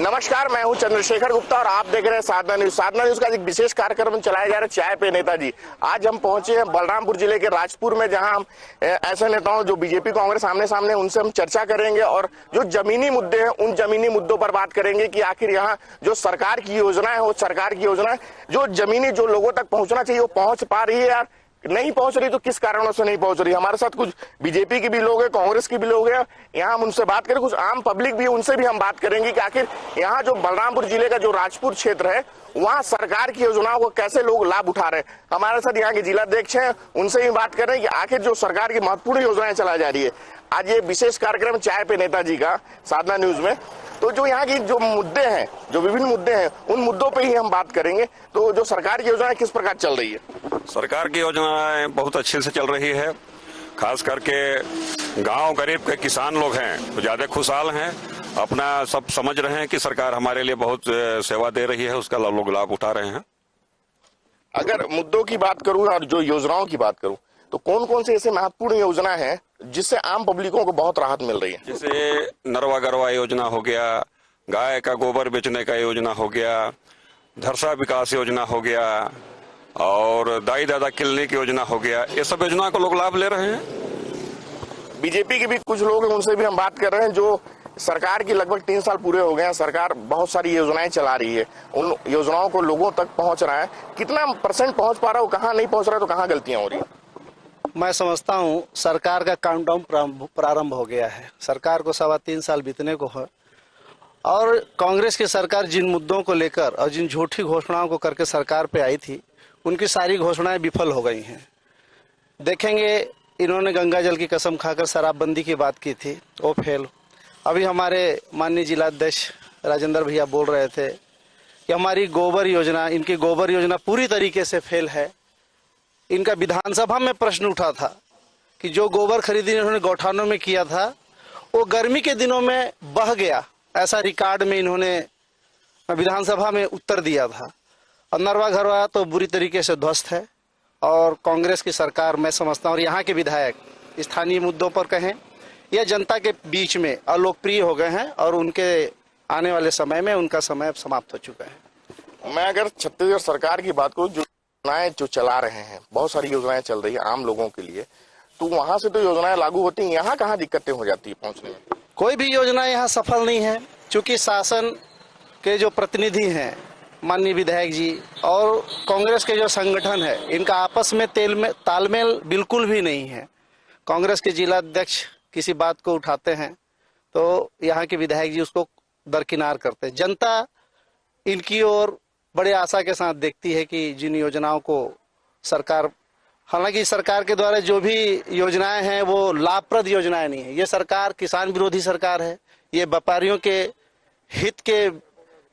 नमस्कार, मैं हूं चंद्रशेखर गुप्ता और आप देख रहे हैं साधना न्यूज। साधना न्यूज का एक विशेष कार्यक्रम चलाया जा रहा है चाय पे नेताजी। आज हम पहुंचे हैं बलरामपुर जिले के राजपुर में, जहां हम ऐसे नेताओं जो बीजेपी कांग्रेस आमने सामने उनसे हम चर्चा करेंगे और जो जमीनी मुद्दे हैं उन जमीनी मुद्दों पर बात करेंगे कि आखिर यहाँ जो सरकार की योजना है वो सरकार की योजना है जो जमीनी जो लोगों तक पहुंचना चाहिए वो पहुंच पा रही है या नहीं पहुंच रही, तो किस कारणों से नहीं पहुंच रही। हमारे साथ कुछ बीजेपी के भी लोग हैं, कांग्रेस के भी लोग हैं, यहाँ हम उनसे बात करें। कुछ आम पब्लिक भी है, उनसे भी हम बात करेंगे कि आखिर यहाँ जो बलरामपुर जिले का जो राजपुर क्षेत्र है वहाँ सरकार की योजनाओं को कैसे लोग लाभ उठा रहे हैं। हमारे साथ यहाँ के जिलाध्यक्ष हैं, उनसे भी बात कर रहे हैं कि आखिर जो सरकार की महत्वपूर्ण योजनाएं चलाई जा रही है। आज ये विशेष कार्यक्रम चाय पे नेताजी का साधना न्यूज में, तो जो यहाँ की जो मुद्दे हैं, जो विभिन्न मुद्दे हैं, उन मुद्दों पे ही हम बात करेंगे। तो जो सरकार की योजनाएं किस प्रकार चल रही है? सरकार की योजनाएं बहुत अच्छे से चल रही है। खास करके गांव गरीब के किसान लोग हैं तो ज्यादा खुशहाल हैं, अपना सब समझ रहे हैं कि सरकार हमारे लिए बहुत सेवा दे रही है, उसका लोग लाभ उठा रहे हैं। अगर मुद्दों की बात करूं और जो योजनाओं की बात करूं तो कौन कौन से ऐसे महत्वपूर्ण योजना है जिससे आम पब्लिकों को बहुत राहत मिल रही है? जैसे नरवा गरवा योजना हो गया, गाय का गोबर बेचने का योजना हो गया, धरसा विकास योजना हो गया और दाई दादा क्लिनिक योजना हो गया। ये सब योजना को लोग लाभ ले रहे हैं। बीजेपी के भी कुछ लोग हैं, उनसे भी हम बात कर रहे हैं। जो सरकार की लगभग 3 साल पूरे हो गए हैं, सरकार बहुत सारी योजनाएं चला रही है, उन योजनाओं को लोगों तक पहुंच रहा है, कितना % पहुंच पा रहा है, कहाँ नहीं पहुंच रहा है, तो कहाँ गलतियां हो रही है? मैं समझता हूं सरकार का काउंटडाउन प्रारंभ हो गया है। सरकार को 3.25 साल बीतने को है और कांग्रेस की सरकार जिन मुद्दों को लेकर और जिन झूठी घोषणाओं को करके सरकार पे आई थी, उनकी सारी घोषणाएं विफल हो गई हैं। देखेंगे, इन्होंने गंगा जल की कसम खाकर शराबबंदी की बात की थी, वो फेल। अभी हमारे माननीय जिलाध्यक्ष राजेंद्र भैया बोल रहे थे कि हमारी गोबर योजना, इनकी गोबर योजना पूरी तरीके से फेल है। इनका विधानसभा में प्रश्न उठा था कि जो गोबर खरीदी इन्होंने गौठानों में किया था वो गर्मी के दिनों में बह गया, ऐसा रिकॉर्ड में इन्होंने विधानसभा में उत्तर दिया था। और नरवा घरवा तो बुरी तरीके से ध्वस्त है। और कांग्रेस की सरकार, मैं समझता हूँ, और यहाँ के विधायक स्थानीय मुद्दों पर कहें या जनता के बीच में अलोकप्रिय हो गए हैं और उनके आने वाले समय में उनका समय समाप्त हो चुका है। मैं अगर छत्तीसगढ़ सरकार की बात करूं, जो योजनाएं जो चला रहे हैं, बहुत सारी योजनाएं चल रही है आम लोगों के लिए, तो वहां से तो योजनाएं लागू होती हैं, यहाँ कहाँ दिक्कतें हो जाती है पहुंचने में? कोई भी योजना यहाँ सफल नहीं है, क्योंकि शासन के जो प्रतिनिधि हैं, माननीय विधायक जी और कांग्रेस के जो संगठन है, इनका आपस में तालमेल बिल्कुल भी नहीं है। कांग्रेस के जिलाध्यक्ष किसी बात को उठाते हैं तो यहाँ के विधायक जी उसको दरकिनार करते हैं। जनता इनकी ओर बड़े आशा के साथ देखती है कि जिन योजनाओं को सरकार, हालांकि सरकार के द्वारा जो भी योजनाएं हैं वो लाभप्रद योजनाएं नहीं है। ये सरकार किसान विरोधी सरकार है, ये व्यापारियों के हित के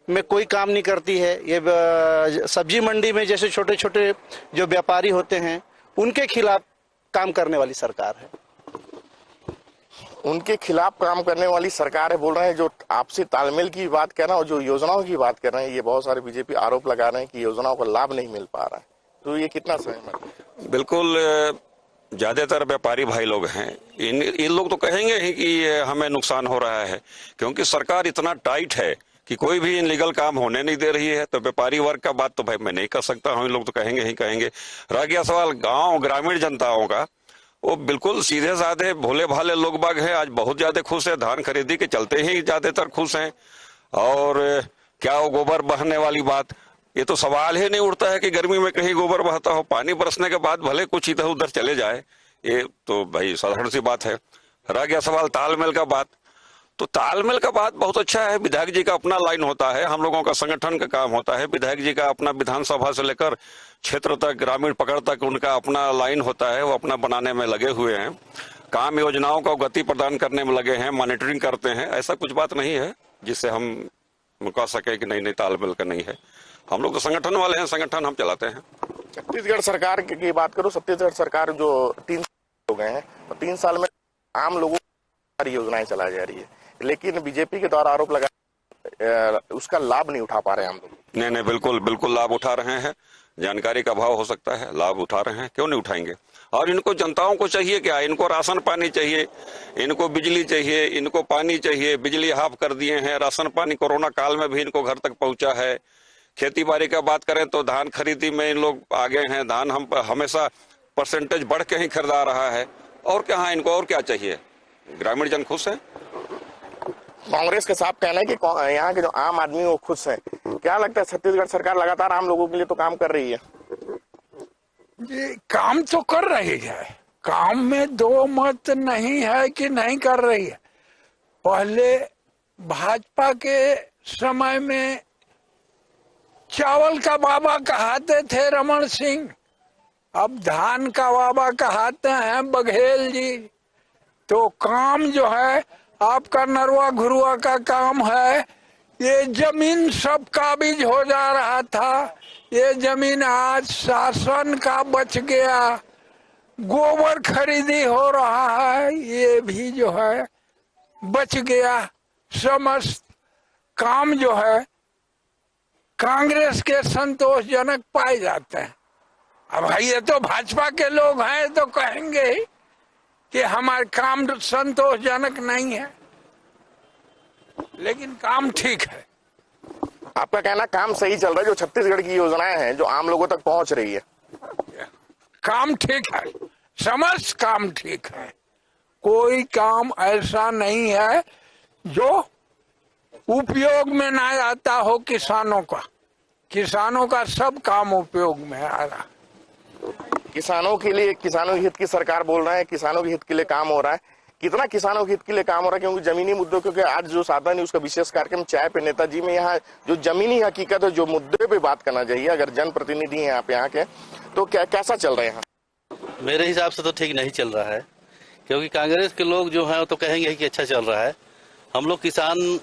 में कोई काम नहीं करती है। ये सब्जी मंडी में जैसे छोटे छोटे जो व्यापारी होते हैं उनके खिलाफ काम करने वाली सरकार है। उनके खिलाफ काम करने वाली सरकार है बोल रहे हैं। जो आपसी तालमेल की बात कर रहे हैं और जो योजनाओं की बात कर रहे हैं, ये बहुत सारे बीजेपी आरोप लगा रहे हैं कि योजनाओं का लाभ नहीं मिल पा रहा है, तो ये कितना सहमत है? बिल्कुल, ज्यादातर व्यापारी भाई लोग हैं, इन लोग तो कहेंगे ही कि हमें नुकसान हो रहा है, क्योंकि सरकार इतना टाइट है कि कोई भी इनलीगल काम होने नहीं दे रही है। तो व्यापारी वर्ग का बात तो भाई मैं नहीं कर सकता हूँ, इन लोग तो कहेंगे ही कहेंगे। रह गया सवाल गांव ग्रामीण जनताओं का, वो बिल्कुल सीधे साधे भोले भाले लोग बाग हैं, आज बहुत ज्यादा खुश है, धान खरीदी के चलते ही ज्यादातर खुश हैं। और क्या वो गोबर बहने वाली बात, ये तो सवाल ही नहीं उठता है कि गर्मी में कहीं गोबर बहता हो। पानी बरसने के बाद भले कुछ इधर उधर चले जाए, ये तो भाई साधारण सी बात है। रह गया सवाल तालमेल का बात, तो तालमेल का बात बहुत अच्छा है। विधायक जी का अपना लाइन होता है, हम लोगों का संगठन का काम होता है। विधायक जी का अपना विधानसभा से लेकर क्षेत्र तक, ग्रामीण पकड़ तक उनका अपना लाइन होता है, वो अपना बनाने में लगे हुए हैं, काम योजनाओं को गति प्रदान करने में लगे हैं, मॉनिटरिंग करते हैं। ऐसा कुछ बात नहीं है जिससे हम कह सके कि नहीं तालमेल का नहीं है। हम लोग तो संगठन वाले हैं, संगठन हम चलाते हैं। छत्तीसगढ़ सरकार की बात करूं, छत्तीसगढ़ सरकार जो 3 साल हो गए हैं, तो 3 साल में आम लोगों को योजनाएं चलाई जा रही है, लेकिन बीजेपी के द्वारा आरोप लगा उसका लाभ नहीं उठा पा रहे हैं हम लोग। नहीं, बिल्कुल लाभ उठा रहे हैं। जानकारी का अभाव हो सकता है, लाभ उठा रहे हैं, क्यों नहीं उठाएंगे। और इनको जनताओं को चाहिए क्या, इनको राशन पानी चाहिए, इनको बिजली चाहिए, इनको पानी चाहिए। बिजली हाफ कर दिए हैं, राशन पानी कोरोना काल में भी इनको घर तक पहुंचा है। खेती बाड़ी का बात करें तो धान खरीदी में इन लोग आगे हैं, धान हम हमेशा परसेंटेज बढ़ के ही खरीदा रहा है। और क्या, हाँ, इनको और क्या चाहिए। ग्रामीण जन खुश है। कांग्रेस के साफ कहना है कि यहाँ के जो आम आदमी वो खुश है। क्या लगता है छत्तीसगढ़ सरकार लगातार आम लोगों के लिए तो काम कर रही है? ये काम तो कर रही है, काम में दो मत नहीं है कि नहीं कर रही है। पहले भाजपा के समय में चावल का बाबा कहते थे रमन सिंह, अब धान का बाबा कहते हैं बघेल जी। तो काम जो है आपका नरवा घुरुआ का काम है। ये जमीन सब काबिज हो जा रहा था, ये जमीन आज शासन का बच गया। गोबर खरीदी हो रहा है, ये भी जो है बच गया। समस्त काम जो है कांग्रेस के संतोषजनक पाए जाते हैं। अब भाई ये तो भाजपा के लोग हैं तो कहेंगे ही कि हमारे काम संतोषजनक नहीं है, लेकिन काम ठीक है। आपका कहना काम सही चल रहा है, जो छत्तीसगढ़ की योजनाएं हैं जो आम लोगों तक पहुंच रही है, काम ठीक है, समस्त काम ठीक है। कोई काम ऐसा नहीं है जो उपयोग में ना आता हो किसानों का। किसानों का सब काम उपयोग में आ रहा। किसानों के लिए, किसानों के हित की सरकार बोल रहे हैं, किसानों के हित के लिए काम हो रहा है। कितना किसानों के हित के लिए काम हो रहा है? क्योंकि जमीनी मुद्दों, क्योंकि आज जो साधना न्यूज का विशेष कार्यक्रम चाय पे नेताजी में यहाँ जो जमीनी हकीकत है, जो मुद्दे पे बात करना चाहिए, अगर जनप्रतिनिधि हैं आप यहाँ के, तो कैसा चल रहा है यहाँ? मेरे हिसाब से तो ठीक नहीं चल रहा है, क्योंकि कांग्रेस के लोग जो हैं वो तो कहेंगे कि अच्छा चल रहा है। हम लोग किसान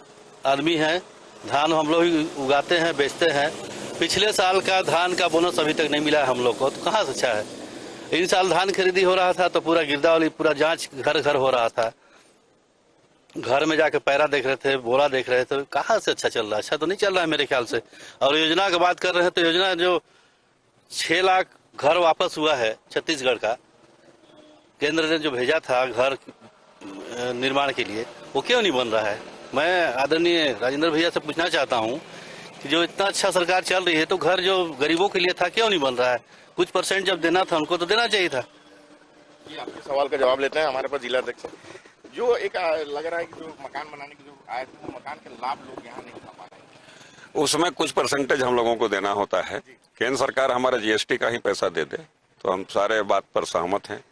आदमी हैं, धान हम लोग ही उगाते हैं, बेचते हैं। पिछले साल का धान का बोनस अभी तक नहीं मिला है हम लोग को, तो कहाँ से अच्छा है। इन साल धान खरीदी हो रहा था तो पूरा गिरदावली, पूरा जांच घर घर हो रहा था। घर में जाके पैरा देख रहे थे, बोरा देख रहे थे, कहाँ से अच्छा चल रहा है? अच्छा तो नहीं चल रहा है मेरे ख्याल से। और योजना की बात कर रहे हैं तो योजना जो 6 लाख घर वापस हुआ है छत्तीसगढ़ का, केंद्र ने जो भेजा था घर निर्माण के लिए, वो क्यों नहीं बन रहा है? मैं आदरणीय राजेंद्र भैया से पूछना चाहता हूँ कि जो इतना अच्छा सरकार चल रही है तो घर जो गरीबों के लिए था क्यों नहीं बन रहा है? कुछ परसेंट जब देना था उनको तो देना चाहिए था। ये आपके सवाल का जवाब लेते हैं हमारे पास जिला अध्यक्ष। जो एक लग रहा है कि जो मकान बनाने की जो आए थे, वो मकान के लाभ लोग यहाँ नहीं उठा पा रहे हैं। उसमें कुछ परसेंटेज हम लोगों को देना होता है। केंद्र सरकार हमारा जीएसटी का ही पैसा दे दे तो हम सारे बात पर सहमत हैं।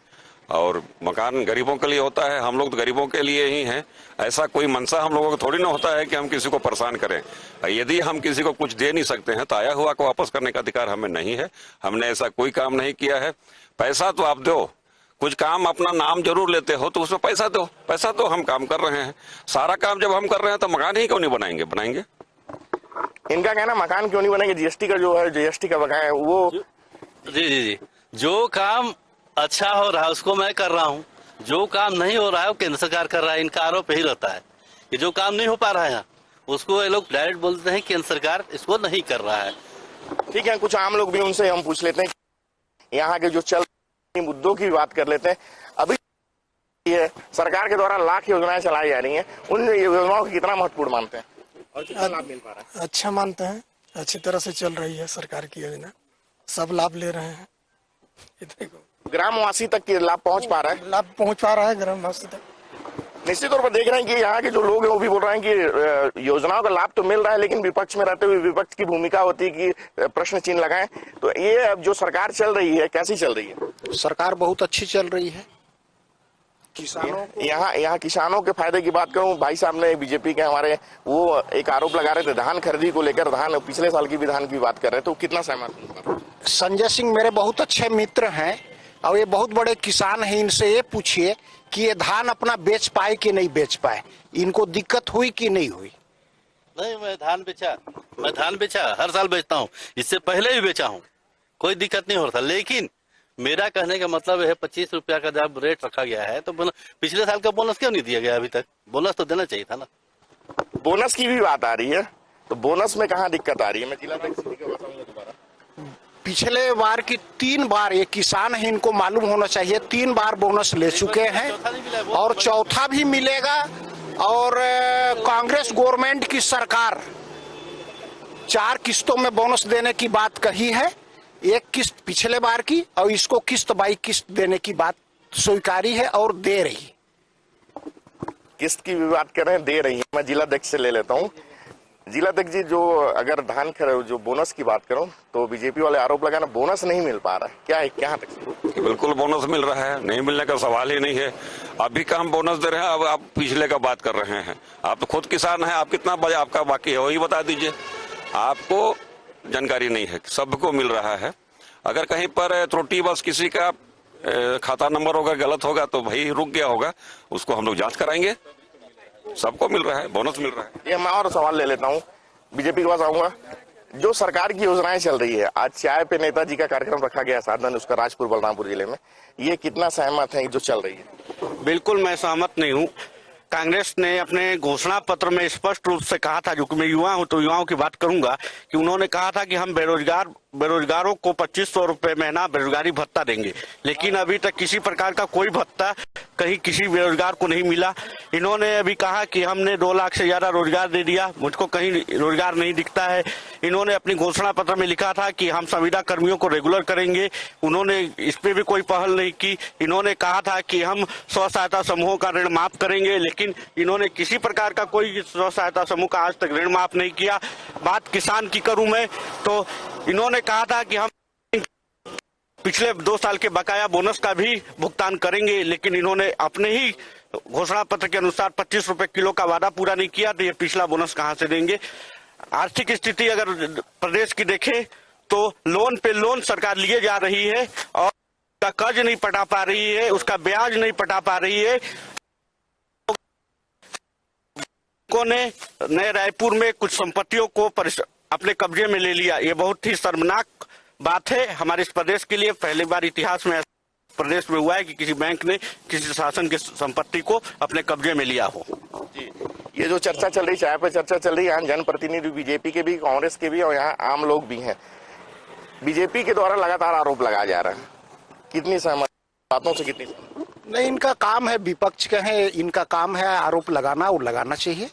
और मकान गरीबों के लिए होता है, हम लोग तो गरीबों के लिए ही हैं। ऐसा कोई मनसा हम लोगों को थोड़ी ना होता है कि हम किसी को परेशान करें। यदि हम किसी को कुछ दे नहीं सकते हैं तो आया हुआ को वापस करने का अधिकार हमें नहीं है। हमने ऐसा कोई काम नहीं किया है। पैसा तो आप दो, कुछ काम अपना नाम जरूर लेते हो तो उसमें पैसा दो। पैसा तो हम काम कर रहे हैं, सारा काम जब हम कर रहे हैं तो मकान ही क्यों नहीं बनाएंगे? बनाएंगे। इनका कहना मकान क्यों नहीं बनेंगे, जीएसटी का जो है, जीएसटी का बकाया है वो। जी, जो काम अच्छा हो रहा है उसको मैं कर रहा हूँ, जो काम नहीं हो रहा है वो केंद्र सरकार कर रहा है। इनका आरोप यही रहता है कि जो काम नहीं हो पा रहा है उसको ये लोग डायरेक्ट बोलते हैं केंद्र सरकार इसको नहीं कर रहा है। ठीक है, कुछ आम लोग भी, उनसे हम पूछ लेते हैं। यहाँ के जो चल मुद्दों की बात कर लेते हैं। अभी ये सरकार के द्वारा लाख योजनाएं चलाई जा रही हैं, उन योजनाओं को कितना महत्वपूर्ण मानते हैं और कितना लाभ मिल पा रहा है? अच्छा मानते हैं, अच्छी तरह से चल रही है सरकार की योजना, सब लाभ ले रहे हैं। इतने को ग्रामवासी तक के लाभ पहुंच पा रहा है, लाभ पहुंच पा रहा है ग्रामवासी तक। निश्चित तौर पर देख रहे हैं कि यहाँ के जो लोग हैं वो भी बोल रहे हैं कि योजनाओं का लाभ तो मिल रहा है, लेकिन विपक्ष में रहते हुए विपक्ष की भूमिका होती है कि प्रश्न चिन्ह लगाएं। तो ये अब जो सरकार चल रही है, कैसी चल रही है? सरकार बहुत अच्छी चल रही है। किसानों को यहाँ किसानों के फायदे की बात करूं, भाई साहब ने बीजेपी के हमारे वो एक आरोप लगा रहे थे धान खरीदी को लेकर, धान पिछले साल की भी धान की बात कर रहे थे, तो कितना सहमत? संजय सिंह मेरे बहुत अच्छे मित्र हैं और ये बहुत बड़े किसान हैं। इनसे ये पूछिए कि ये धान अपना बेच पाए कि नहीं बेच पाए, इनको दिक्कत हुई कि नहीं हुई? नहीं, मैं धान बेचा, हर साल बेचता हूँ, इससे पहले भी बेचा हूँ, कोई दिक्कत नहीं हो रहा था। लेकिन मेरा कहने का मतलब है 25 रुपया का जब रेट रखा गया है तो पिछले साल का बोनस क्यों नहीं दिया गया अभी तक? बोनस तो देना चाहिए था ना। बोनस की भी बात आ रही है, तो बोनस में कहाँ दिक्कत आ रही है? मैं जिला अध्यक्ष दोबारा पिछले बार की 3 बार, ये किसान है इनको मालूम होना चाहिए, 3 बार बोनस ले चुके हैं और चौथा भी मिलेगा। और कांग्रेस गवर्नमेंट की सरकार 4 किस्तों में बोनस देने की बात कही है, 1 किस्त पिछले बार की और इसको किस्त बाई किस्त देने की बात स्वीकारी है और दे रही। किस्त की भी बात करें, दे रही है। मैं जिलाध्यक्ष से ले लेता हूँ। जिलाध्यक्ष जी, जो अगर जो बोनस की बात करूं तो बीजेपी वाले आरोप लगाना बोनस नहीं मिल पा रहा है, क्या है, क्या तक? बिल्कुल बोनस मिल रहा है, नहीं मिलने का सवाल ही नहीं है। अभी का हम बोनस दे रहे हैं, अब आप पिछले का बात कर रहे हैं। आप तो खुद किसान हैं, आप कितना आपका बाकी है वही बता दीजिए। आपको जानकारी नहीं है, सबको मिल रहा है। अगर कहीं पर त्रुटि बस किसी का खाता नंबर होगा गलत होगा तो भाई रुक गया होगा, उसको हम लोग जांच कराएंगे। सबको मिल रहा है, बोनस मिल रहा है। ये मैं और सवाल ले लेता हूँ, बीजेपी के पास आऊंगा। जो सरकार की योजनाएं चल रही है, आज चाय पे नेताजी का कार्यक्रम रखा गया साधन उसका राजपुर बलरामपुर जिले में, ये कितना सहमत है जो चल रही है? बिल्कुल मैं सहमत नहीं हूँ। कांग्रेस ने अपने घोषणा पत्र में स्पष्ट रूप से कहा था, जो कि मैं युवा हूं तो युवाओं की बात करूंगा, कि उन्होंने कहा था कि हम बेरोजगारों को 2500 रुपए महीना बेरोजगारी भत्ता देंगे, लेकिन अभी तक किसी प्रकार का कोई भत्ता कहीं किसी बेरोजगार को नहीं मिला। इन्होंने अभी कहा कि हमने 2 लाख से ज्यादा रोजगार दे दिया, मुझको कहीं रोजगार नहीं दिखता है। इन्होंने अपनी घोषणा पत्र में लिखा था कि हम संविदा कर्मियों को रेगुलर करेंगे, उन्होंने इस पे भी कोई पहल नहीं की। इन्होंने कहा था कि हम स्व सहायता समूहों का ऋण माफ करेंगे, लेकिन इन्होंने किसी प्रकार का कोई स्व सहायता समूह का आज तक ऋण माफ नहीं किया। बात किसान की करूं मैं तो इन्होंने कहा था कि हम पिछले 2 साल के बकाया बोनस का भी भुगतान करेंगे, लेकिन इन्होंने अपने ही घोषणा पत्र के अनुसार 25 रुपए किलो का वादा पूरा नहीं किया, तो ये पिछला बोनस कहां से देंगे। आर्थिक स्थिति अगर प्रदेश की देखें तो लोन पे लोन सरकार लिए जा रही है और उसका कर्ज नहीं पटा पा रही है, उसका ब्याज नहीं पटा पा रही है। ने नए रायपुर में कुछ संपत्तियों को अपने कब्जे में ले लिया, ये बहुत ही शर्मनाक बात है हमारे इस प्रदेश के लिए। पहली बार इतिहास में प्रदेश में हुआ है कि किसी बैंक ने किसी शासन की संपत्ति को अपने कब्जे में लिया हो। जी, ये जो चर्चा चल रही, चाय पे चर्चा चल रही है, यहाँ जनप्रतिनिधि बीजेपी के भी, कांग्रेस के भी और यहाँ आम लोग भी हैं। बीजेपी के द्वारा लगातार आरोप लगाया जा रहा है, कितनी सहमत बातों से कितनी? नहीं, इनका काम है, विपक्ष के हैं, इनका काम है आरोप लगाना और लगाना चाहिए।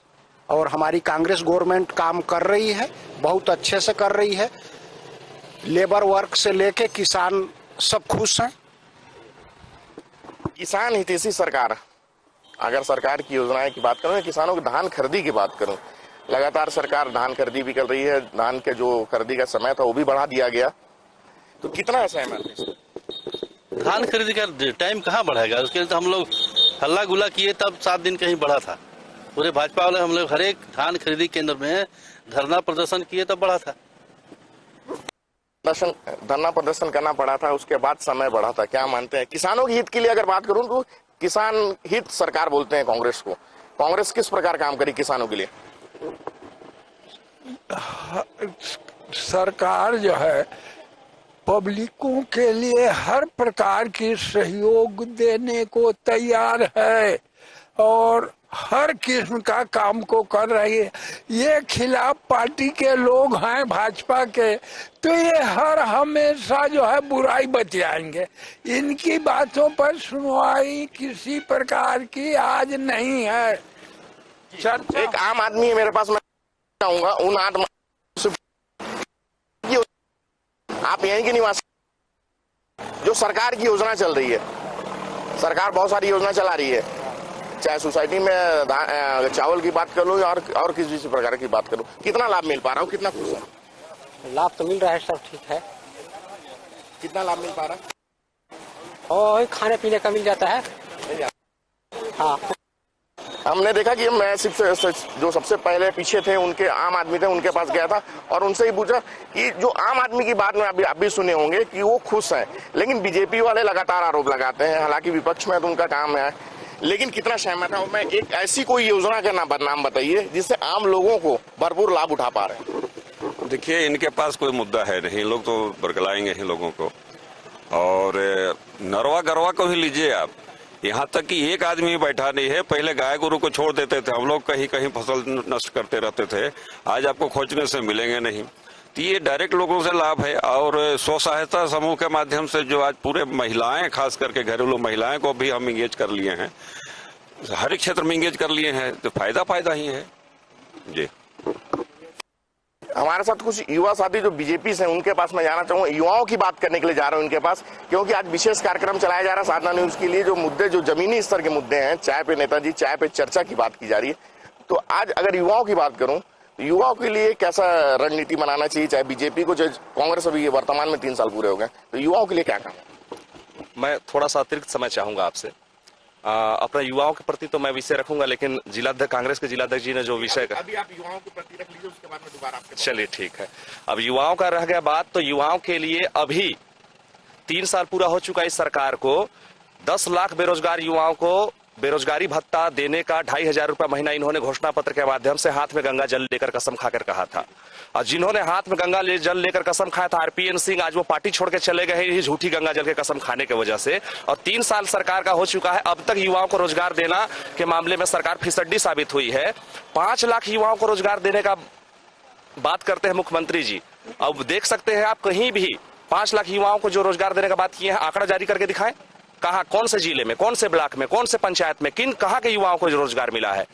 और हमारी कांग्रेस गवर्नमेंट काम कर रही है, बहुत अच्छे से कर रही है। लेबर वर्क से लेके किसान सब खुश हैं। किसान हितैषी सरकार, अगर सरकार की योजनाएं की बात करूं, किसानों की धान खरीदी की बात करूं, लगातार सरकार धान खरीदी भी कर रही है। धान के जो खरीदी का समय था वो भी बढ़ा दिया गया, तो कितना सहमत है? धान खरीदी का टाइम कहाँ बढ़ाएगा, उसके लिए तो हम लोग हल्ला गुल्ला किए तब 7 दिन कहीं बढ़ा था। पूरे भाजपा वाले हम लोग हर एक धान खरीदी केंद्र में धरना प्रदर्शन किए तब बढ़ा था। धरना प्रदर्शन करना पड़ा था, उसके बाद समय बढ़ा था। क्या मानते हैं किसानों के हित के लिए अगर बात करूं तो किसान हित सरकार बोलते हैं कांग्रेस को, कांग्रेस किस प्रकार काम करी किसानों के लिए? सरकार जो है पब्लिकों के लिए हर प्रकार की सहयोग देने को तैयार है और हर किस्म का काम को कर रही है। ये खिलाफ पार्टी के लोग हैं भाजपा के, तो ये हर हमेशा जो है बुराई बतियाएंगे। इनकी बातों पर सुनवाई किसी प्रकार की आज नहीं है। एक आम आदमी है मेरे पास, मैं चाहूंगा उन आदमी, आप यहीं के निवासी, जो सरकार की योजना चल रही है, सरकार बहुत सारी योजना चला रही है, चाहे सोसाइटी में चावल की बात कर लो और किसी प्रकार की बात करो, कितना लाभ मिल पा रहा हूँ, कितना खुश है? लाभ तो मिल रहा है, सब ठीक है। कितना लाभ मिल पा रहा है? और खाने पीने का मिल जाता है। हाँ, हमने देखा कि मैं सिर्फ जो सबसे पहले पीछे थे उनके आम आदमी थे, उनके पास गया था और उनसे ही पूछा कि जो आम आदमी की बात में अभी सुने होंगे कि वो खुश हैं, लेकिन बीजेपी वाले लगातार आरोप लगाते हैं, हालांकि विपक्ष में तो उनका काम है, लेकिन कितना सहमत है? मैं एक ऐसी कोई योजना का नाम बताइए जिससे आम लोगों को भरपूर लाभ उठा पा रहे हैं। देखिए, इनके पास कोई मुद्दा है नहीं, लोग तो बरगलाएंगे ही लोगों को। और नरवा गरवा को ही लीजिए आप, यहाँ तक कि एक आदमी बैठा नहीं है। पहले गाय गोरू को छोड़ देते थे हम लोग, कहीं कहीं फसल नष्ट करते रहते थे, आज आपको खोजने से मिलेंगे नहीं। तो ये डायरेक्ट लोगों से लाभ है। और स्व सहायता समूह के माध्यम से जो आज पूरे महिलाएं, खास करके घरेलू महिलाएं को भी हम इंगेज कर लिए हैं, हर एक क्षेत्र में इंगेज कर लिए हैं, तो फायदा ही है जी। हमारे साथ कुछ युवा साथी जो बीजेपी से, उनके पास मैं जाना चाहूंगा, युवाओं की बात करने के लिए जा रहा हूं उनके पास, क्योंकि आज विशेष कार्यक्रम चलाया जा रहा है साधना न्यूज के लिए। जो मुद्दे, जो जमीनी स्तर के मुद्दे हैं, चाय पे नेताजी, चाय पे चर्चा की बात की जा रही है। तो आज अगर युवाओं की बात करूं तो युवाओं के लिए कैसा रणनीति बनाना चाहिए, चाहे बीजेपी को, चाहे कांग्रेस, अभी वर्तमान में 3 साल पूरे हो गए, तो युवाओं के लिए क्या काम? मैं थोड़ा सा अतिरिक्त समय चाहूंगा आपसे। अपने युवाओं के प्रति तो मैं विषय रखूंगा, लेकिन जिलाध्यक्ष, कांग्रेस के जिलाध्यक्ष जी ने जो विषय अभी आप युवाओं के प्रति रख लीजिए, उसके बाद में दोबारा आपके। चलिए ठीक है। अब युवाओं का रह गया बात, तो युवाओं के लिए अभी 3 साल पूरा हो चुका इस सरकार को। 10 लाख बेरोजगार युवाओं को बेरोजगारी भत्ता देने का 2,500 रुपया महीना इन्होंने घोषणा पत्र के माध्यम से हाथ में गंगा जल लेकर कसम खाकर कहा था। और जिन्होंने हाथ में गंगा जल लेकर कसम खाया था, आरपीएन सिंह, आज वो पार्टी छोड़ के चले गए हैं झूठी गंगा जल के कसम खाने की वजह से। और 3 साल सरकार का हो चुका है, अब तक युवाओं को रोजगार देना के मामले में सरकार फिसड्डी साबित हुई है। 5 लाख युवाओं को रोजगार देने का बात करते हैं मुख्यमंत्री जी। अब देख सकते हैं आप, कहीं भी 5 लाख युवाओं को जो रोजगार देने का बात किए हैं, आंकड़ा जारी करके दिखाएं। कहां, कौन से जिले में, कौन से ब्लॉक में, कौन से पंचायत में, कहां के युवाओं को रोजगार मिला है?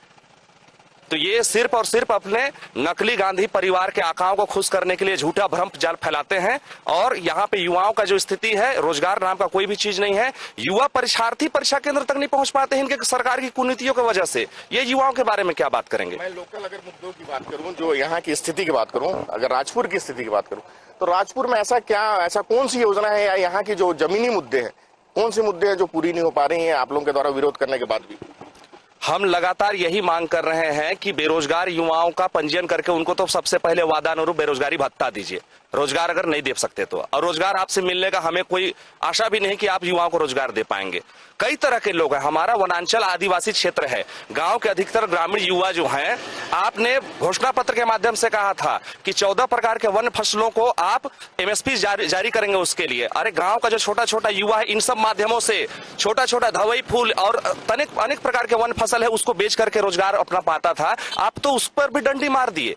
तो ये सिर्फ और सिर्फ अपने नकली गांधी परिवार के आकाओं को खुश करने के लिए झूठा भ्रम जाल फैलाते हैं। और यहाँ पे युवाओं का जो स्थिति है, रोजगार नाम का कोई भी चीज नहीं है। युवा परीक्षार्थी परीक्षा केंद्र तक नहीं पहुंच पाते हैं इनके सरकार की कुनीतियों की वजह से। ये युवाओं के बारे में क्या बात करेंगे? मैं लोकल अगर मुद्दों की बात करूं, जो यहाँ की स्थिति की बात करूं, अगर राजपुर की स्थिति की बात करूं, तो राजपुर में ऐसा कौन सी योजना है, या यहाँ की जो जमीनी मुद्दे हैं, कौन से मुद्दे हैं जो पूरी नहीं हो पा रही हैं आप लोगों के द्वारा विरोध करने के बाद भी? हम लगातार यही मांग कर रहे हैं कि बेरोजगार युवाओं का पंजीयन करके उनको तो सबसे पहले वादानुरूप बेरोजगारी भत्ता दीजिए, रोजगार अगर नहीं दे सकते तो। और रोजगार आपसे मिलने का हमें कोई आशा भी नहीं कि आप युवाओं को रोजगार दे पाएंगे। कई तरह के लोग हैं, हमारा वनांचल आदिवासी क्षेत्र है, गांव के अधिकतर ग्रामीण युवा जो हैं, आपने घोषणा पत्र के माध्यम से कहा था कि 14 प्रकार के वन फसलों को आप एमएसपी जारी करेंगे उसके लिए। अरे गांव का जो छोटा छोटा युवा है, इन सब माध्यमों से छोटा छोटा धवई फूल और अनेक प्रकार के वन फसल है, उसको बेच करके रोजगार अपना पाता था। आप तो उस पर भी डंडी मार दिए।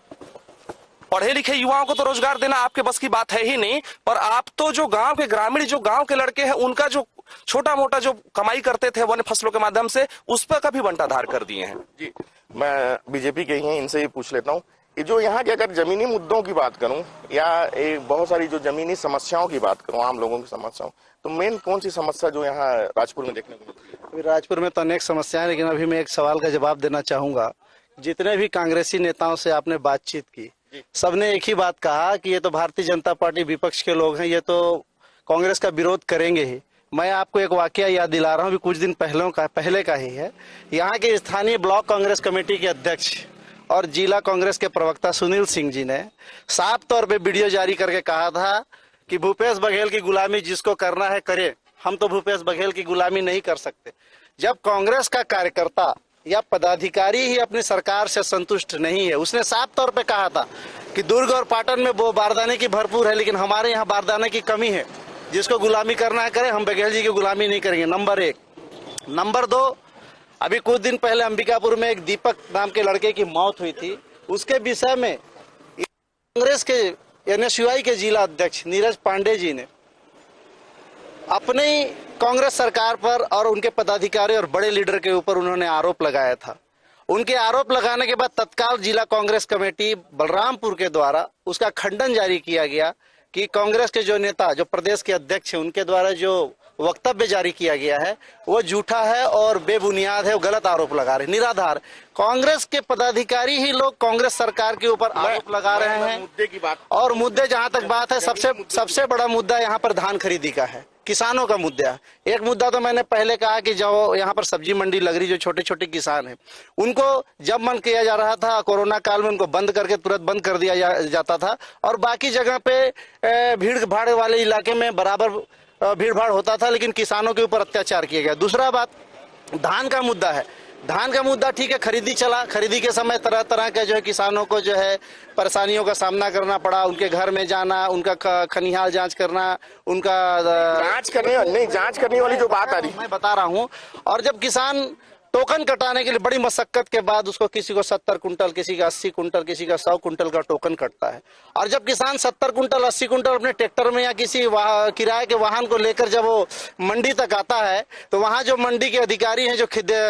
पढ़े लिखे युवाओं को तो रोजगार देना आपके बस की बात है ही नहीं, पर आप तो जो गांव के ग्रामीण, जो गांव के लड़के हैं, उनका जो छोटा मोटा जो कमाई करते थे वन फसलों के माध्यम से, उस पर कभी बंटाधार कर दिए हैं। जी, मैं बीजेपी के ही हैं, इनसे ही पूछ लेता हूँ कि जो यहाँ के अगर जमीनी मुद्दों की बात करूँ, या बहुत सारी जो जमीनी समस्याओं की बात करूँ, आम लोगों की समस्याओं, तो मेन कौन सी समस्या जो यहाँ राजपुर में देखने को मिलती है? अभी राजपुर में तो अनेक समस्याएं, लेकिन अभी मैं एक सवाल का जवाब देना चाहूंगा। जितने भी कांग्रेसी नेताओं से आपने बातचीत की, सबने एक ही बात कहा कि ये तो भारतीय जनता पार्टी विपक्ष के लोग हैं, ये तो कांग्रेस का विरोध करेंगे ही। मैं आपको एक वाकया याद दिला रहा हूँ, अभी कुछ दिन पहले का ही है। यहाँ के स्थानीय ब्लॉक कांग्रेस कमेटी के अध्यक्ष और जिला कांग्रेस के प्रवक्ता सुनील सिंह जी ने साफ तौर पे वीडियो जारी करके कहा था कि भूपेश बघेल की गुलामी जिसको करना है करे, हम तो भूपेश बघेल की गुलामी नहीं कर सकते। जब कांग्रेस का कार्यकर्ता या पदाधिकारी ही अपनी सरकार से संतुष्ट नहीं है, उसने साफ तौर पे कहा था कि दुर्ग और पाटन में वो बारदाने की भरपूर है, लेकिन हमारे यहाँ बारदाने की कमी है, जिसको गुलामी करना है करे, हम बघेल जी की गुलामी नहीं करेंगे। नंबर 1। नंबर 2, अभी कुछ दिन पहले अंबिकापुर में एक दीपक नाम के लड़के की मौत हुई थी, उसके विषय में कांग्रेस के एनएसयूआई के जिला अध्यक्ष नीरज पांडे जी ने अपने कांग्रेस सरकार पर और उनके पदाधिकारी और बड़े लीडर के ऊपर उन्होंने आरोप लगाया था। उनके आरोप लगाने के बाद तत्काल जिला कांग्रेस कमेटी बलरामपुर के द्वारा उसका खंडन जारी किया गया कि कांग्रेस के जो नेता, जो प्रदेश के अध्यक्ष हैं, उनके द्वारा जो वक्तव्य जारी किया गया है वो झूठा है और बेबुनियाद है, वो गलत आरोप लगा रहे, निराधार। कांग्रेस के पदाधिकारी ही लोग कांग्रेस सरकार के ऊपर आरोप लगा रहे हैं। मुद्दे की बात, और मुद्दे जहां तक बात है, सबसे बड़ा मुद्दा यहाँ पर धान खरीदी का है, किसानों का मुद्दा है। एक मुद्दा तो मैंने पहले कहा कि जो यहाँ पर सब्जी मंडी लग रही, जो छोटे छोटे किसान हैं, उनको जब मन किया जा रहा था कोरोना काल में, उनको बंद करके तुरंत बंद कर दिया जाता था, और बाकी जगह पे भीड़ भाड़ वाले इलाके में बराबर भीड़ भाड़ होता था, लेकिन किसानों के ऊपर अत्याचार किया गया। दूसरा बात धान का मुद्दा है। धान का मुद्दा ठीक है, खरीदी चला, खरीदी के समय तरह तरह के जो है किसानों को जो है परेशानियों का सामना करना पड़ा, उनके घर में जाना, उनका खनिहाल जांच करना, उनका जांच करने वाली जो बात आ रही मैं बता रहा हूँ। और जब किसान टोकन कटाने के लिए बड़ी मशक्कत के बाद उसको किसी को 70 कुंटल, किसी का 80 कुंटल, किसी का 100 कुंटल का टोकन कटता है। और जब किसान 70 कुंटल 80 कुंटल अपने ट्रैक्टर में या किसी किराए के वाहन को लेकर जब वो मंडी तक आता है, तो वहां जो मंडी के अधिकारी हैं जो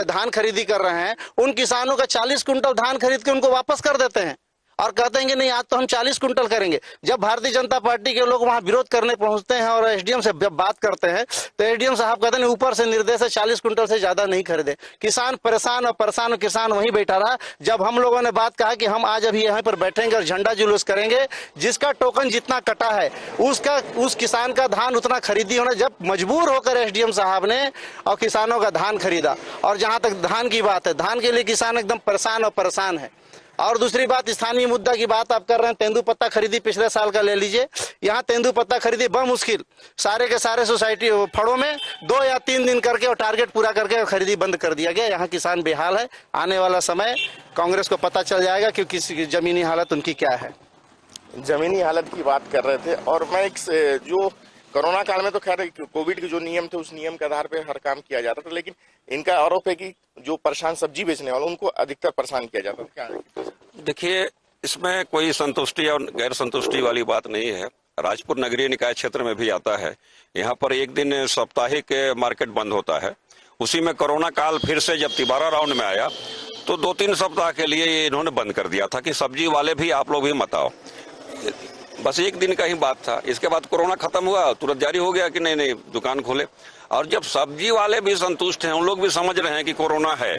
धान खरीदी कर रहे हैं, उन किसानों का 40 कुंटल धान खरीद के उनको वापस कर देते हैं और कहते हैं कि नहीं आज तो हम 40 कुंटल करेंगे। जब भारतीय जनता पार्टी के लोग वहां विरोध करने पहुंचते हैं और एसडीएम से जब बात करते हैं तो एसडीएम साहब कहते हैं ऊपर से निर्देश है 40 कुंटल से ज्यादा नहीं खरीदे। किसान परेशान और परेशान किसान वहीं बैठा रहा। जब हम लोगों ने बात कहा कि हम आज अभी यहाँ पर बैठेंगे और झंडा जुलूस करेंगे, जिसका टोकन जितना कटा है उस किसान का धान उतना खरीदी होना, जब मजबूर होकर एसडीएम साहब ने और किसानों का धान खरीदा। और जहां तक धान की बात है, धान के लिए किसान एकदम परेशान है। और दूसरी बात, स्थानीय मुद्दा की बात आप कर रहे हैं, तेंदुपत्ता खरीदी पिछले साल का ले लीजिए, यहाँ तेंदुपत्ता खरीदी बमुश्किल सारे के सारे सोसाइटी फड़ों में 2 या 3 दिन करके और टारगेट पूरा करके खरीदी बंद कर दिया गया। यहाँ किसान बेहाल है। आने वाला समय कांग्रेस को पता चल जाएगा कि किसी जमीनी हालत उनकी क्या है। जमीनी हालत की बात कर रहे थे। और मैं एक जो कोरोना काल में तो खैर कोविड के जो नियम थे उस नियम के आधार पे हर काम किया जाता था, लेकिन इनका आरोप है कि जो परेशान सब्जी बेचने वाले उनको अधिकतर परेशान किया जाता था। क्या है? देखिए, इसमें कोई संतुष्टि और गैर संतुष्टि वाली बात नहीं है। राजपुर नगरीय निकाय क्षेत्र में भी आता है। यहाँ पर एक दिन साप्ताहिक मार्केट बंद होता है। उसी में कोरोना काल फिर से जब तिबारा राउंड में आया तो 2-3 सप्ताह के लिए इन्होंने बंद कर दिया था कि सब्जी वाले भी आप लोग भी मत आओ। बस एक दिन का ही बात था। इसके बाद कोरोना खत्म हुआ, तुरंत जारी हो गया कि नहीं दुकान खोले। और जब सब्जी वाले भी संतुष्ट हैं, उन लोग भी समझ रहे हैं कि कोरोना है,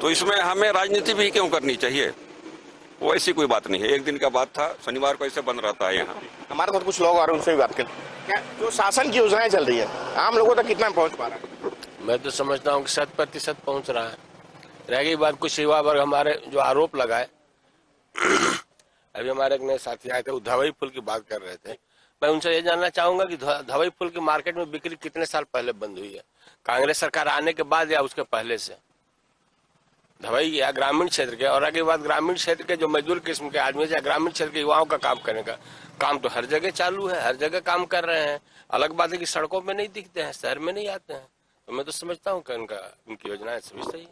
तो इसमें हमें राजनीति भी क्यों करनी चाहिए? वो ऐसी कोई बात नहीं है। एक दिन का बात था, शनिवार को ऐसे बंद रहता है। यहाँ हमारे साथ कुछ लोग और उनसे भी बात करें। क्या जो शासन की योजनाएं चल रही है आम लोगों तक कितना पहुंच पा रहा है? मैं तो समझता हूँ कि 100% पहुँच रहा है। रह गई बात कुछ युवा वर्ग हमारे जो आरोप लगाए, अभी हमारे एक नए साथी आए थे, वो धवई फूल की बात कर रहे थे। मैं उनसे ये जानना चाहूंगा कि धवई फूल की मार्केट में बिक्री कितने साल पहले बंद हुई है? कांग्रेस सरकार आने के बाद या उसके पहले से? धवई या ग्रामीण क्षेत्र के, और आगे बात ग्रामीण क्षेत्र के जो मजदूर किस्म के आदमी या ग्रामीण क्षेत्र के युवाओं का काम करने का काम तो हर जगह चालू है, हर जगह काम कर रहे हैं। अलग बात है कि सड़कों में नहीं दिखते हैं, शहर में नहीं आते हैं। तो मैं तो समझता हूँ कि उनकी योजनाएं सभी सही है।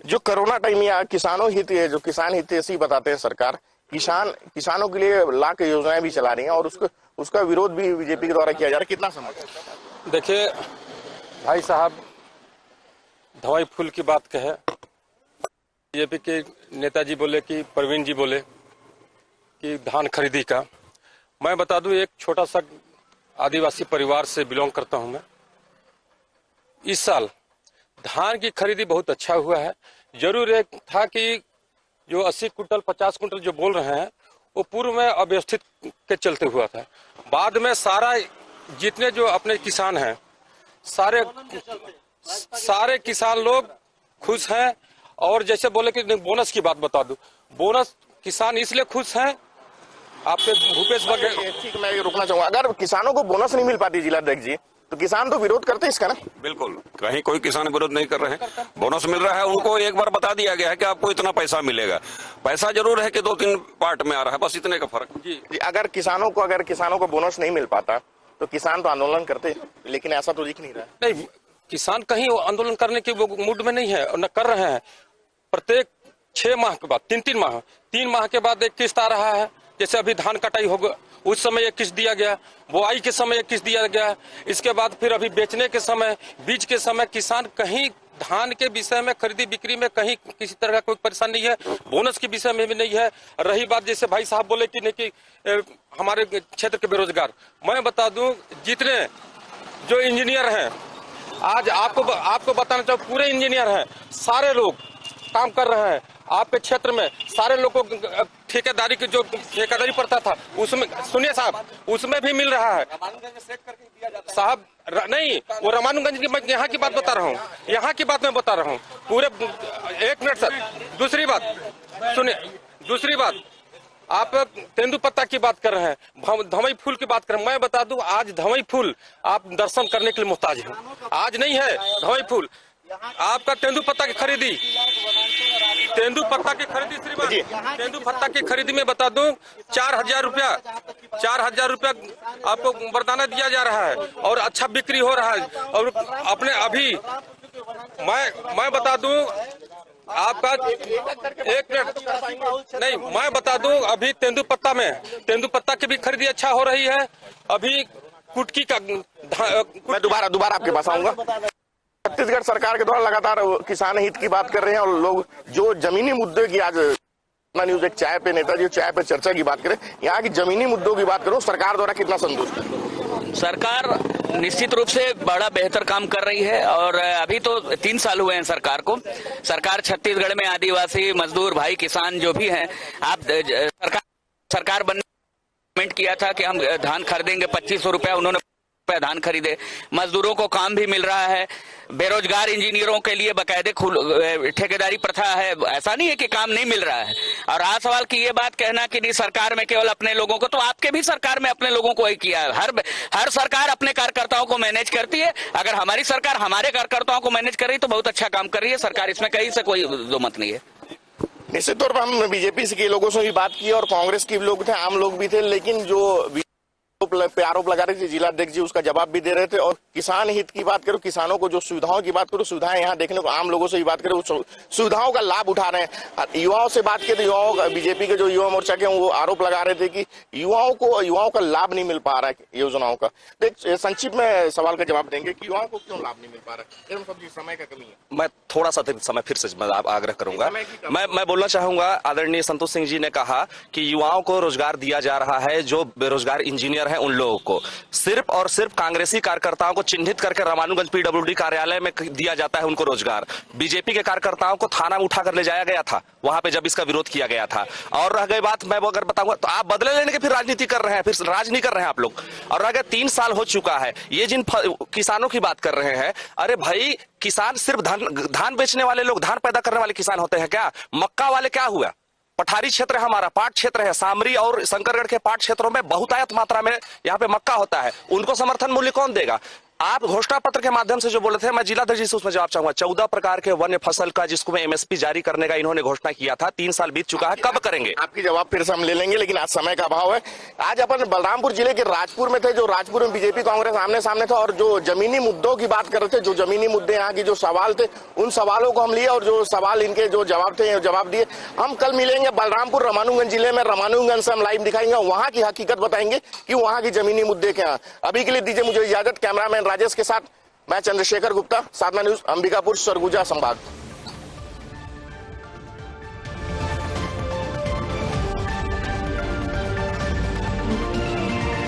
जो कोरोना टाइम या किसानों हित, जो किसान हितैषी बताते हैं सरकार, किसानों के लिए लाख योजनाएं भी चला रही हैं और उसका विरोध भी बीजेपी के द्वारा किया जा रहा है। कितना समर्थन? देखिए भाई साहब, धवई फूल की बात कहे, बीजेपी के नेताजी बोले कि प्रवीण जी बोले कि धान खरीदी का, मैं बता दूं एक छोटा सा आदिवासी परिवार से बिलोंग करता हूं मैं। इस साल धान की खरीदी बहुत अच्छा हुआ है। जरूर एक था कि जो 80 कुंटल 50 कुंटल जो बोल रहे हैं वो पूर्व में अव्यवस्थित के चलते हुआ था। बाद में सारा जितने जो अपने किसान हैं सारे किसान लोग खुश हैं। और जैसे बोले कि बोनस की बात बता दूं, बोनस किसान इसलिए खुश हैं, आपके भूपेश बघेल। ठीक, मैं रुकना चाहूंगा। अगर किसानों को बोनस नहीं मिल पाती जिलाध्यक्ष जी, तो किसान तो विरोध करते हैं इसका ना? बिल्कुल, कहीं कोई किसान विरोध नहीं कर रहे हैं। बोनस मिल रहा है, उनको एक बार बता दिया गया है कि आपको इतना पैसा मिलेगा। पैसा जरूर है कि 2-3 पार्ट में आ रहा है, बस इतने का फर्क जी। अगर किसानों को बोनस नहीं मिल पाता तो किसान तो आंदोलन करते, लेकिन ऐसा तो दिख नहीं रहा है। नहीं, किसान कहीं आंदोलन करने के वो मूड में नहीं है और न कर रहे हैं। प्रत्येक 6 माह के बाद 3 माह के बाद एक किस्त आ रहा है। जैसे अभी धान कटाई होगा उस समय एक किस्त दिया गया, बुआई के समय एक किस्त दिया गया, इसके बाद फिर अभी बेचने के समय, बीज के समय किसान कहीं धान के विषय में खरीदी बिक्री में कहीं किसी तरह का कोई परेशानी नहीं है। बोनस के विषय में भी नहीं है। रही बात जैसे भाई साहब बोले कि नहीं कि हमारे क्षेत्र के बेरोजगार, मैं बता दूं जितने जो इंजीनियर हैं, आज आपको बताना चाहूँ पूरे इंजीनियर हैं, सारे लोग काम कर रहे हैं। आपके क्षेत्र में सारे लोगों को ठेकेदारी की जो ठेकेदारी प्रथा था उसमें, सुनिए साहब, उसमें भी मिल रहा है साहब। नहीं, वो रामानुगंज की मैं यहाँ की बात बता रहा हूँ, यहाँ की बात मैं बता रहा हूँ पूरे। 1 मिनट सर, दूसरी बात सुनिए, दूसरी बात आप तेंदुपत्ता की बात कर रहे हैं, धवई फूल की बात कर रहे हैं। मैं बता दूं आज धवई फूल आप दर्शन करने के लिए मोहताज हैं। आज नहीं है धवई फूल, आपका तेंदुपत्ता की खरीदी श्रीमान, तेंदुपत्ता की खरीदी में बता दूं 4,000 रुपया आपको वरदाना दिया जा रहा है और अच्छा बिक्री हो रहा है। और अपने अभी मैं बता दूं आपका, एक मिनट नहीं, मैं बता दूं अभी तेंदुपत्ता की भी खरीदी अच्छा हो रही है। अभी कुटकी का मैं दोबारा आपके पास आऊंगा। छत्तीसगढ़ सरकार के द्वारा लगातार किसान हित की बात कर रहे हैं और लोग जो जमीनी मुद्दे की, आज न्यूज एक चाय पे नेताजी चाय पे चर्चा की बात करें, यहाँ की जमीनी मुद्दों की बात करूं, सरकार द्वारा कितना संतुष्ट है? सरकार निश्चित रूप से बड़ा बेहतर काम कर रही है और अभी तो 3 साल हुए हैं सरकार को। सरकार छत्तीसगढ़ में आदिवासी मजदूर भाई किसान जो भी हैं, आप सरकार बनने किया था कि हम धान खरीदेंगे 2500 रुपया, उन्होंने धान खरीदे, मजदूरों को काम भी मिल रहा है, बेरोजगार इंजीनियरों के लिए बाकायदे ठेकेदारी प्रथा है, ऐसा नहीं है कि काम नहीं मिल रहा है। और रहा सवाल की ये बात कहना कि नहीं सरकार में केवल अपने लोगों को, तो आपके भी सरकार में अपने लोगों को ही किया है। हर सरकार अपने कार्यकर्ताओं को मैनेज करती है। अगर हमारी सरकार हमारे कार्यकर्ताओं को मैनेज कर रही तो बहुत अच्छा काम कर रही है सरकार, इसमें कहीं से कोई दो मत नहीं है। निश्चित तौर पर हम बीजेपी के लोगों से भी बात की और कांग्रेस के लोग थे, आम लोग भी थे, लेकिन जो पे आरोप लगा रहे थे जिलाध्यक्ष जी उसका जवाब भी दे रहे थे। और किसान हित की बात करो, किसानों को जो सुविधाओं की बात करो, सुविधाएं यहाँ देखने को, आम लोगों से भी बात करें, सुविधाओं का लाभ उठा रहे हैं। युवाओं से बात करें तो युवाओं का, बीजेपी के जो युवा मोर्चा के वो आरोप लगा रहे थे कि युवाओं का लाभ नहीं मिल पा रहा है योजनाओं का। तो संक्षिप्त में सवाल का जवाब देंगे कि युवाओं को क्यों लाभ नहीं मिल पा रहा है? समय का कमी है। मैं थोड़ा सा समय फिर से आग्रह करूंगा। मैं बोलना चाहूंगा, आदरणीय संतोष सिंह जी ने कहा कि युवाओं को रोजगार दिया जा रहा है, जो बेरोजगार इंजीनियर हैं उन लोगों को सिर्फ और सिर्फ कांग्रेसी कार्यकर्ताओं को चिन्हित करके रामानुगंज पीडब्ल्यूडी कार्यालय में दिया जाता है उनको रोजगार। बीजेपी के कार्यकर्ताओं को थाना में उठाकर ले जाया गया था वहां पे जब इसका विरोध किया गया था। और रह गई बात, मैं वो अगर बताऊंगा तो आप बदले लेने के फिर राजनीति कर रहे हैं, फिर राज नहीं कर रहे हैं आप लोग। और रह गए 3 साल हो चुका है, ये जिन किसानों की बात कर रहे हैं, अरे भाई किसान सिर्फ धान बेचने वाले लोग, धान पैदा करने वाले किसान होते हैं क्या? मक्का वाले क्या हुआ? पठारी क्षेत्र है, हमारा पाट क्षेत्र है, सामरी और शंकरगढ़ के पाट क्षेत्रों में बहुतायत मात्रा में यहाँ पे मक्का होता है, उनको समर्थन मूल्य कौन देगा? आप घोषणा पत्र के माध्यम से जो बोले थे, मैं जिलाध्यक्ष जी से उसमें जवाब चाहूंगा। 14 प्रकार के वन्य फसल का जिसको मैं एमएसपी जारी करने का इन्होंने घोषणा किया था, 3 साल बीत चुका है, कब करेंगे? आपकी जवाब फिर से हम ले लेंगे, लेकिन आज समय का अभाव है। आज अपन बलरामपुर जिले के राजपुर में थे, जो राजपुर में बीजेपी कांग्रेस आमने सामने था और जो जमीनी मुद्दों की बात कर रहे थे, जो जमीनी मुद्दे यहाँ की जो सवाल थे, उन सवालों को हम लिए और जो सवाल इनके जो जवाब थे जवाब दिए। हम कल मिलेंगे बलरामपुर रामानुगंज जिले में, रामानुगंज से हम लाइव दिखाएंगे, वहां की हकीकत बताएंगे कि वहां की जमीनी मुद्दे क्या। अभी के लिए दीजिए मुझे इजाजत। कैमरामैन राजेश के साथ मैं चंद्रशेखर गुप्ता, साधना न्यूज, अंबिकापुर, सरगुजा संभाग।